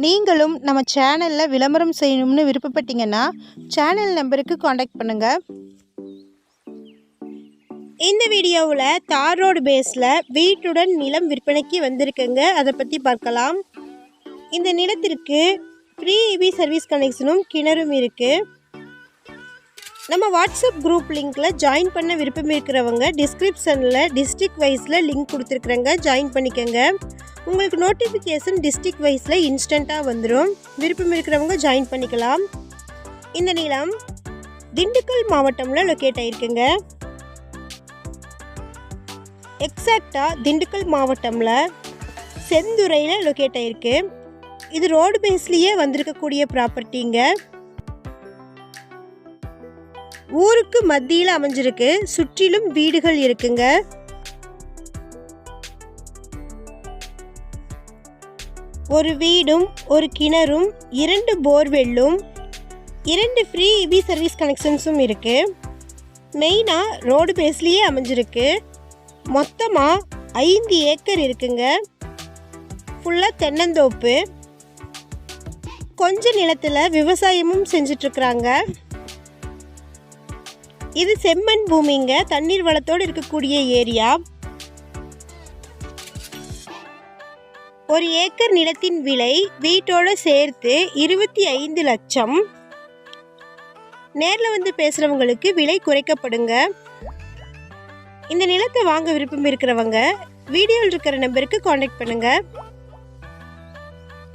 நீங்களும் நம்ம சேனலில் விளம்பரம் செய்யணும்னு விருப்பப்பட்டீங்கன்னா சேனல் நம்பருக்கு காண்டாக்ட் பண்ணுங்கள். இந்த வீடியோவில் தார் ரோடு பேஸில் வீட்டுடன் நிலம் விற்பனைக்கு வந்திருக்குங்க. அதை பற்றி பார்க்கலாம். இந்த நிலத்திற்கு ஃப்ரீ இபி சர்வீஸ் கனெக்ஷனும் கிணறும் இருக்குது. நம்ம வாட்ஸ்அப் குரூப் லிங்க்கில் ஜாயின் பண்ண விருப்பம் இருக்கிறவங்க டிஸ்கிரிப்ஷனில் டிஸ்ட்ரிக்ட் வைஸில் லிங்க் கொடுத்துருக்குறேங்க, ஜாயின் பண்ணிக்கோங்க. உங்களுக்கு நோட்டிஃபிகேஷன் டிஸ்ட்ரிக்ட் வைஸில் இன்ஸ்டண்ட்டாக வந்துடும். விருப்பம் இருக்கிறவங்க ஜாயின் பண்ணிக்கலாம். இந்த நிலம் திண்டுக்கல் மாவட்டமில் லொக்கேட் ஆகிருக்குங்க. எக்ஸாக்டாக திண்டுக்கல் மாவட்டமில் செந்துறையில் லொக்கேட் ஆகிருக்கு. இது ரோடு பேஸ்லேயே வந்திருக்கக்கூடிய ப்ராப்பர்ட்டிங்க. ஊருக்கு மத்தியில் அமைஞ்சிருக்கு. சுற்றிலும் வீடுகள் இருக்குங்க. ஒரு வீடும் ஒரு கிணறும் 2 போர்வெல்லும் 2 ஃப்ரீ இபி சர்வீஸ் கனெக்ஷன்ஸும் இருக்குது. மெயினாக ரோடு பேஸ்லேயே அமைஞ்சிருக்கு. மொத்தமாக 5 ஏக்கர் இருக்குங்க. ஃபுல்லாக தென்னந்தோப்பு. கொஞ்ச நிலத்தில் விவசாயமும் செஞ்சிட்ருக்குறாங்க. இது செம்மண் பூமிங்க. தண்ணீர் வளத்தோடு இருக்கக்கூடிய ஏரியா. 1 ஏக்கர் நிலத்தின் விலை வீட்டோடு சேர்த்து 25 லட்சம். நேரில் வந்து பேசுகிறவங்களுக்கு விலை குறைக்கப்படுங்க. இந்த நிலத்தை வாங்க விருப்பம் இருக்கிறவங்க வீடியோவில் இருக்கிற நம்பருக்கு காண்டாக்ட் பண்ணுங்கள்.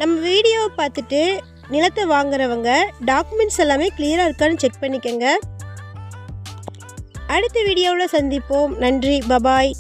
நம்ம வீடியோவை பார்த்துட்டு நிலத்தை வாங்குறவங்க டாக்குமெண்ட்ஸ் எல்லாமே கிளியராக இருக்கான்னு செக் பண்ணிக்கோங்க. அடுத்த வீடியோவில் சந்திப்போம். நன்றி, பபாய்.